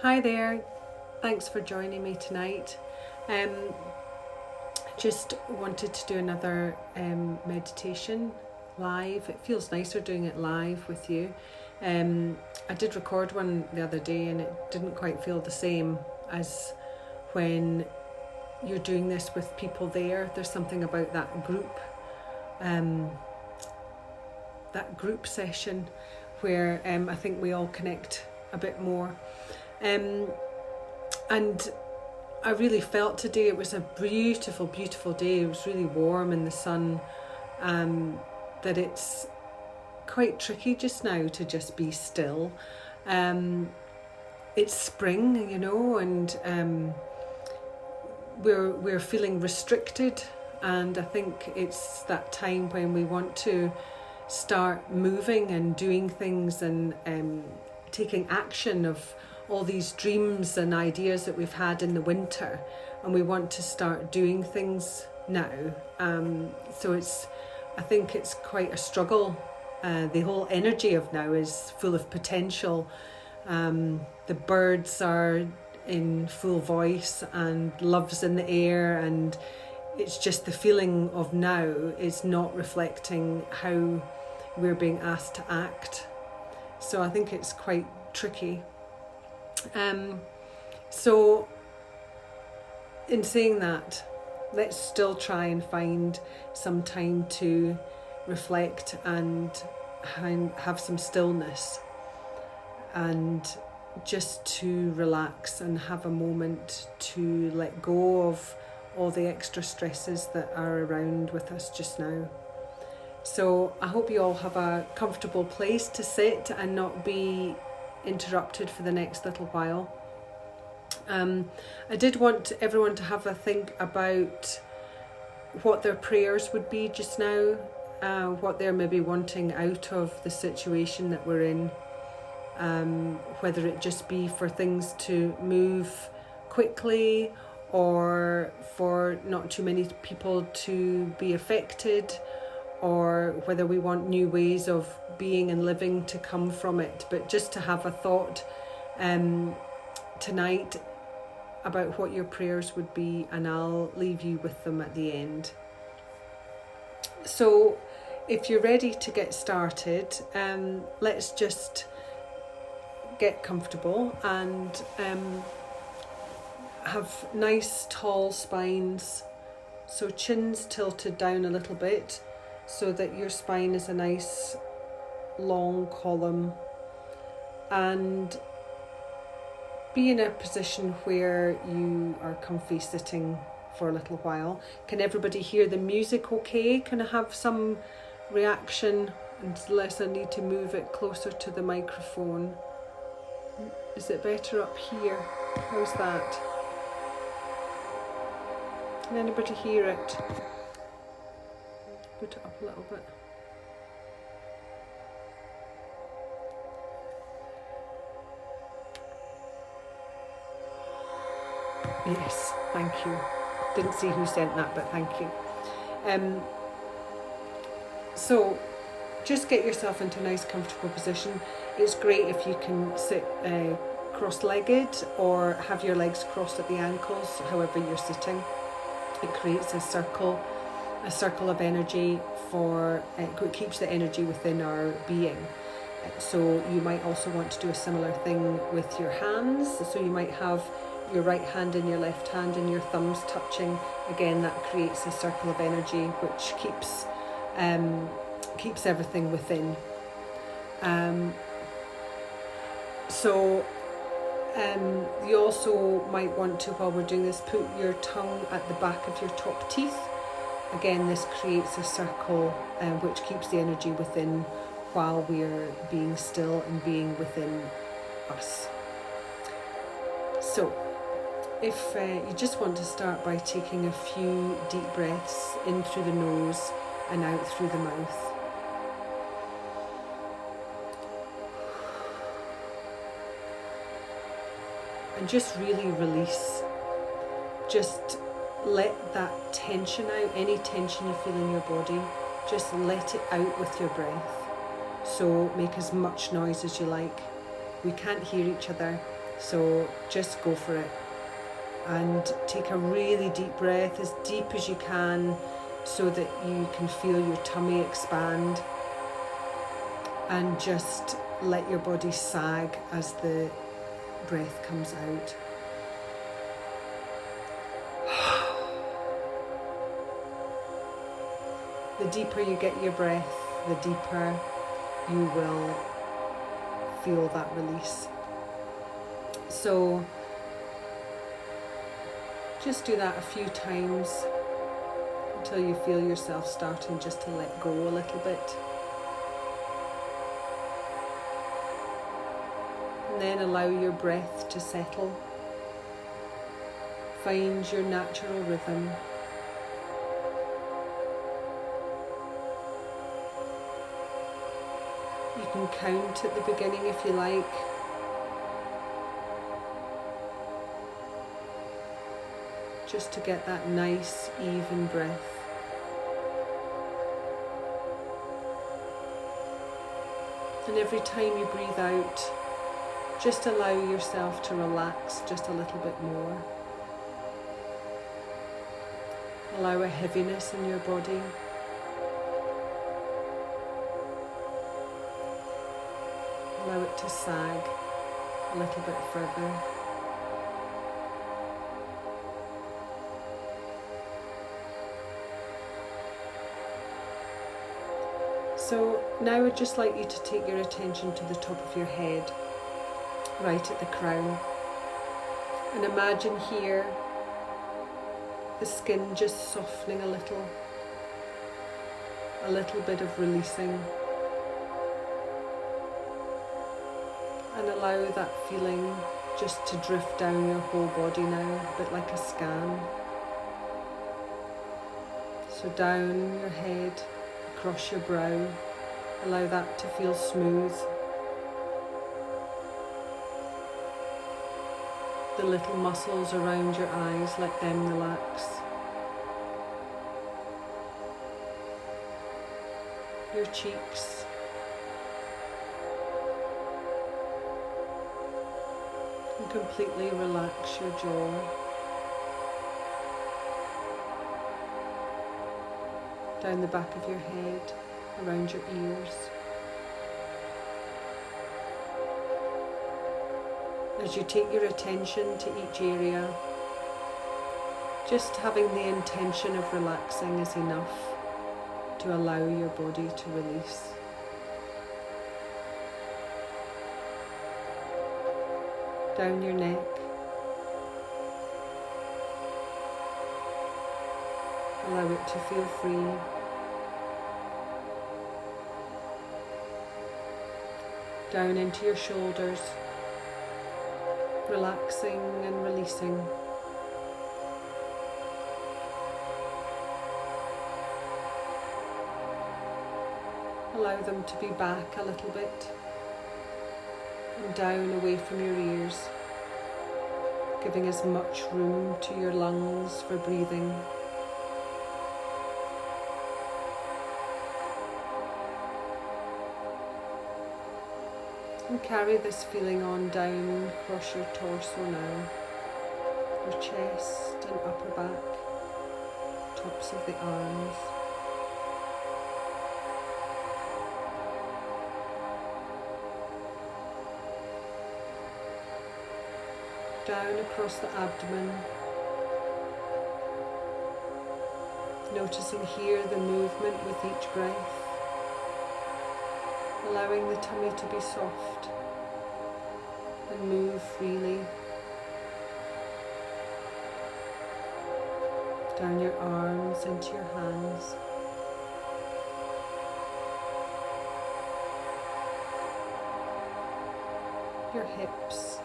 Hi there, thanks for joining me tonight. Um, just wanted to do another meditation live. It feels nicer doing it live with you. I did record one the other day and it didn't quite feel the same as when you're doing this with people there. There's something about that group session where I think we all connect a bit more. And I really felt today it was a beautiful, beautiful day. It was really warm in the sun. That it's quite tricky just now to just be still. It's spring, and we're feeling restricted. And I think it's that time when we want to start moving and doing things and taking action of all these dreams and ideas that we've had in the winter, and we want to start doing things now. So I think it's quite a struggle. The whole energy of now is full of potential. The birds are in full voice and love's in the air, and it's just the feeling of now is not reflecting how we're being asked to act. So I think it's quite tricky. So in saying that, let's still try and find some time to reflect and have some stillness and just to relax and have a moment to let go of all the extra stresses that are around with us just now. So I hope you all have a comfortable place to sit and not be interrupted for the next little while. I did want everyone to have a think about what their prayers would be just now, what they're maybe wanting out of the situation that we're in, whether it just be for things to move quickly or for not too many people to be affected, or whether we want new ways of being and living to come from it. But just to have a thought tonight about what your prayers would be, and I'll leave you with them at the end. So if you're ready to get started, let's just get comfortable and have nice tall spines, so chins tilted down a little bit so that your spine is a nice long column, and be in a position where you are comfy sitting for a little while. Can everybody hear the music okay? Can I have some reaction unless I need to move it closer to the microphone? Is it better up here? How's that? Can anybody hear it? Put it up a little bit. Yes, thank you. Didn't see who sent that, but thank you. So just get yourself into a nice comfortable position. It's great if you can sit cross-legged or have your legs crossed at the ankles, however you're sitting. It creates a circle of energy it keeps the energy within our being. So you might also want to do a similar thing with your hands. So you might have your right hand and your left hand and your thumbs touching. Again, that creates a circle of energy which keeps everything within. You also might want to, while we're doing this, put your tongue at the back of your top teeth. Again, this creates a circle which keeps the energy within while we're being still and being within us. So if you just want to start by taking a few deep breaths in through the nose and out through the mouth. And just really release. Just let that tension out, any tension you feel in your body, just let it out with your breath. So make as much noise as you like. We can't hear each other, So just go for it and take a really deep breath, as deep as you can, so that you can feel your tummy expand, and just let your body sag as the breath comes out. The deeper you get your breath, the deeper you will feel that release. So just do that a few times until you feel yourself starting just to let go a little bit. And then allow your breath to settle. Find your natural rhythm. You can count at the beginning if you like. Just to get that nice, even breath. And every time you breathe out, just allow yourself to relax just a little bit more. Allow a heaviness in your body. Allow it to sag a little bit further. So now I'd just like you to take your attention to the top of your head, right at the crown. And imagine here the skin just softening a little bit of releasing. And allow that feeling just to drift down your whole body now, a bit like a scan. So down your head, across your brow, allow that to feel smooth. The little muscles around your eyes, let them relax. Your cheeks. And completely relax your jaw. Down the back of your head, around your ears. As you take your attention to each area, just having the intention of relaxing is enough to allow your body to release. Down your neck. Allow it to feel free. Down into your shoulders, relaxing and releasing. Allow them to be back a little bit and down away from your ears, giving as much room to your lungs for breathing. And carry this feeling on down across your torso now, your chest and upper back, tops of the arms. Down across the abdomen, noticing here the movement with each breath. Allowing the tummy to be soft and move freely. Down your arms into your hands. Your hips.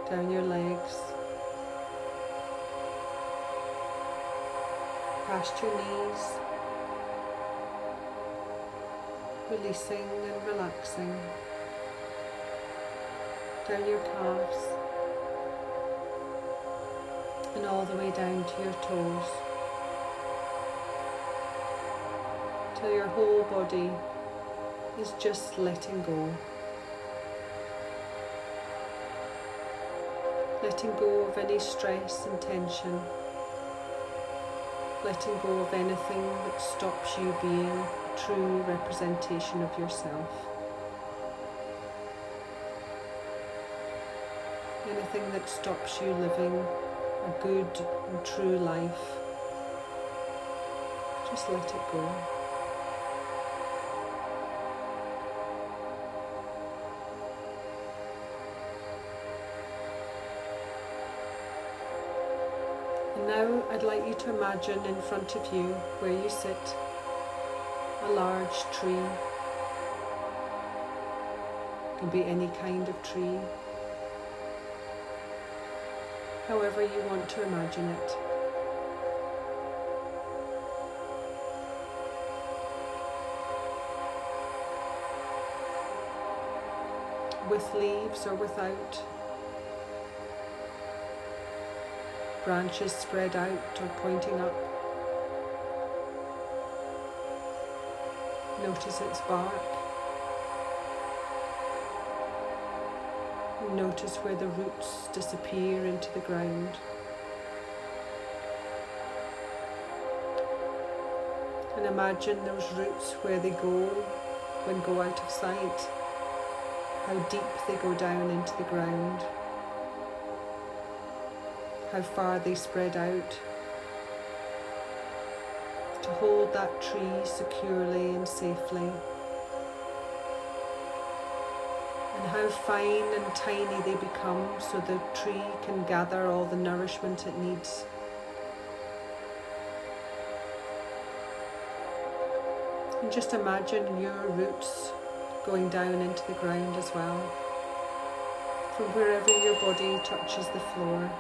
Down your legs. Past your knees, releasing and relaxing, down your calves, and all the way down to your toes. till your whole body is just letting go. Letting go of any stress and tension. Letting go of anything that stops you being a true representation of yourself. Anything that stops you living a good and true life. Just let it go. And now I'd like you to imagine in front of you, where you sit, a large tree. It can be any kind of tree, however you want to imagine it. With leaves or without, branches spread out or pointing up. Notice its bark. Notice where the roots disappear into the ground. And imagine those roots where they go when go out of sight. How deep they go down into the ground, how far they spread out to hold that tree securely and safely, and how fine and tiny they become so the tree can gather all the nourishment it needs. And just imagine your roots going down into the ground as well, from wherever your body touches the floor.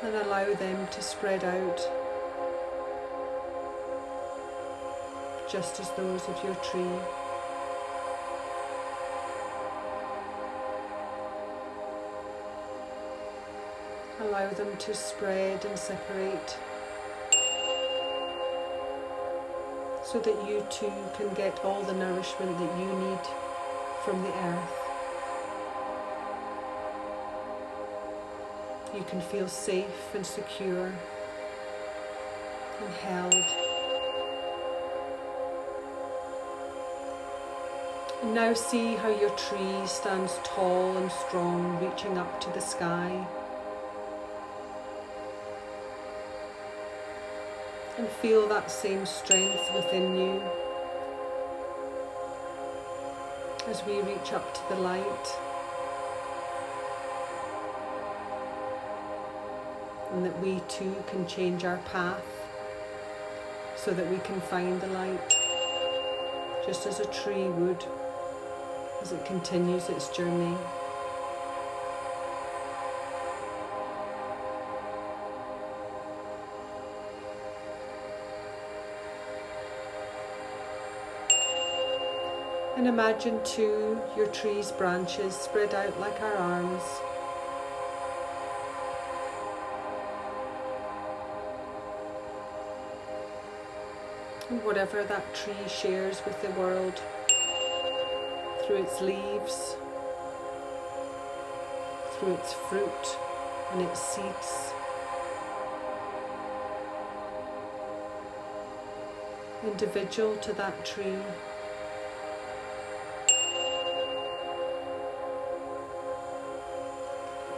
And allow them to spread out, just as those of your tree. Allow them to spread and separate, so that you too can get all the nourishment that you need from the earth. You can feel safe and secure and held. And now see how your tree stands tall and strong, reaching up to the sky. And feel that same strength within you as we reach up to the light, and that we too can change our path so that we can find the light, just as a tree would as it continues its journey. And imagine too your tree's branches spread out like our arms. And whatever that tree shares with the world, through its leaves, through its fruit and its seeds, individual to that tree.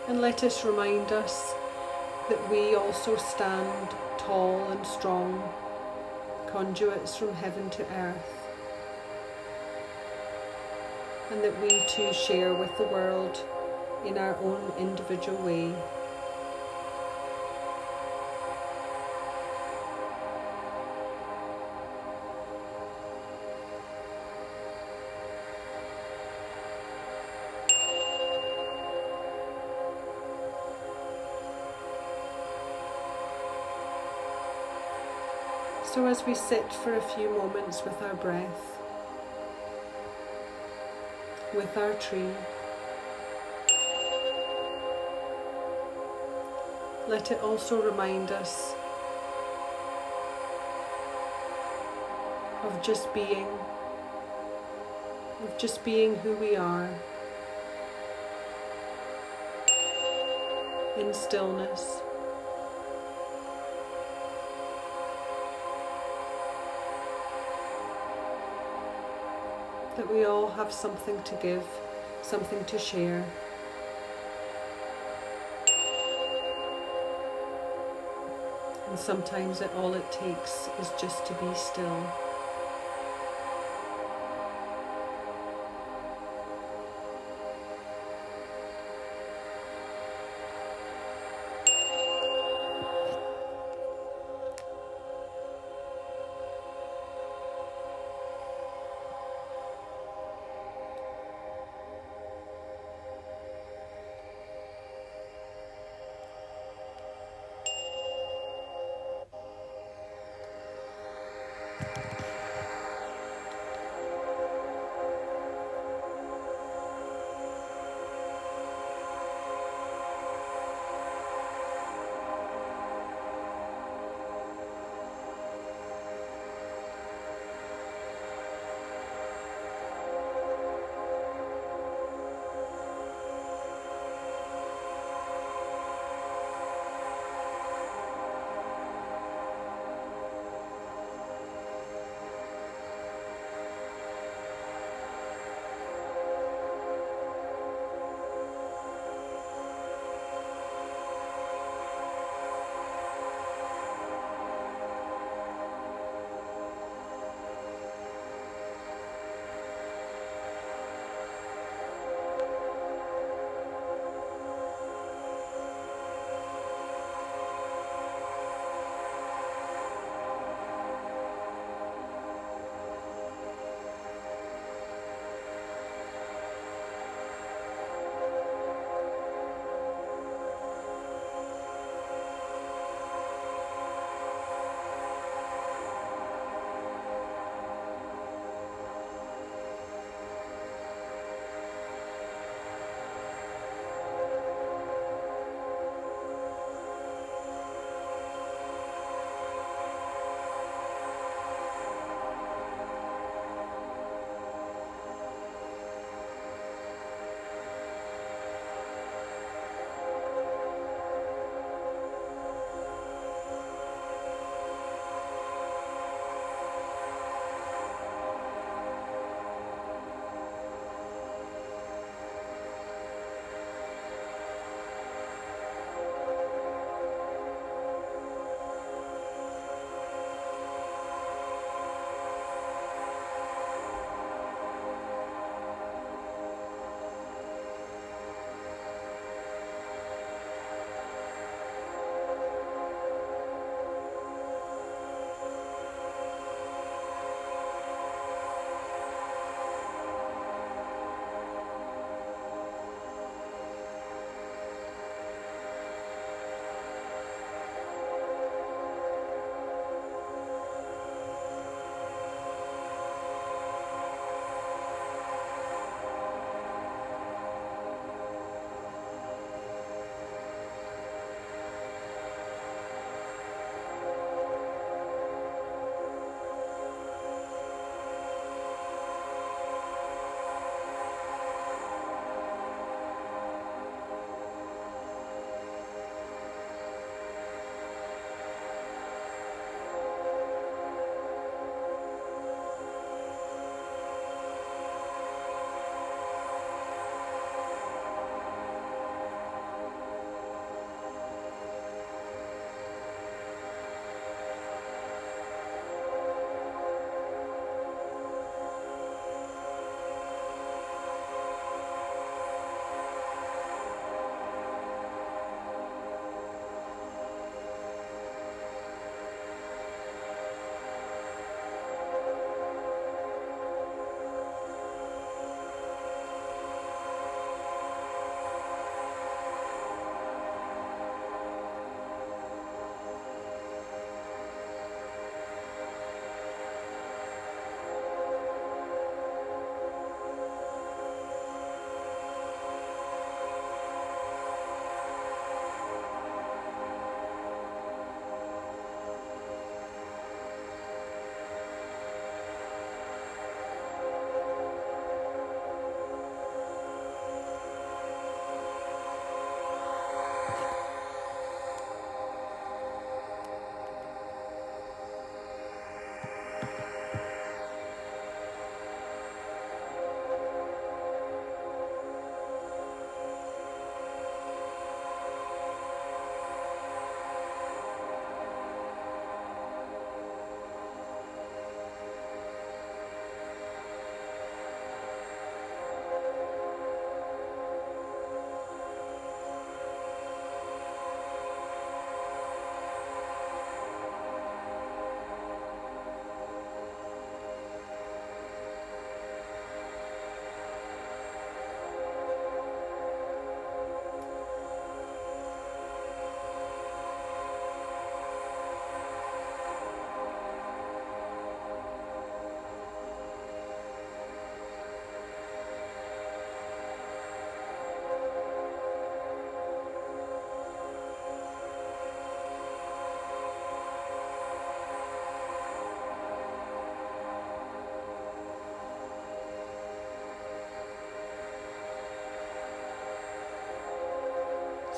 And let us remind us that we also stand tall and strong, conduits from heaven to earth, and that we too share with the world in our own individual way. So as we sit for a few moments with our breath, with our tree, let it also remind us of just being who we are in stillness. That we all have something to give, something to share. And sometimes all it takes is just to be still.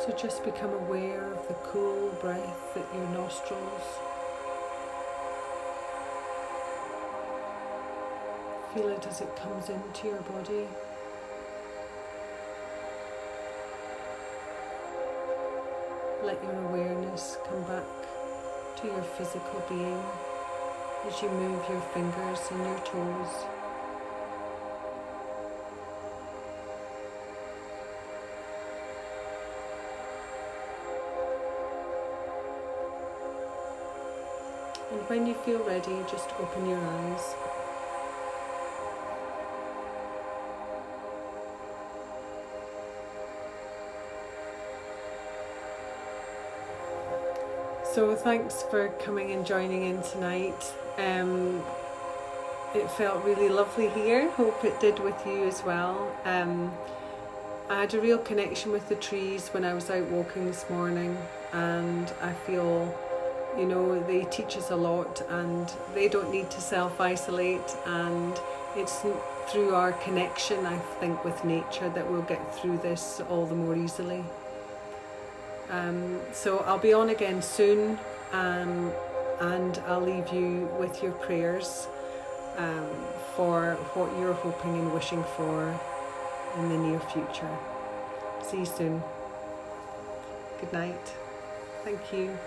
So just become aware of the cool breath at your nostrils. Feel it as it comes into your body. Let your awareness come back to your physical being as you move your fingers and your toes. And when you feel ready, just open your eyes. So thanks for coming and joining in tonight. It felt really lovely here. Hope it did with you as well. I had a real connection with the trees when I was out walking this morning, and I feel, you know, they teach us a lot and they don't need to self-isolate, and it's through our connection, I think, with nature that we'll get through this all the more easily. So I'll be on again soon, and I'll leave you with your prayers for what you're hoping and wishing for in the near future. See you soon. Good night. Thank you.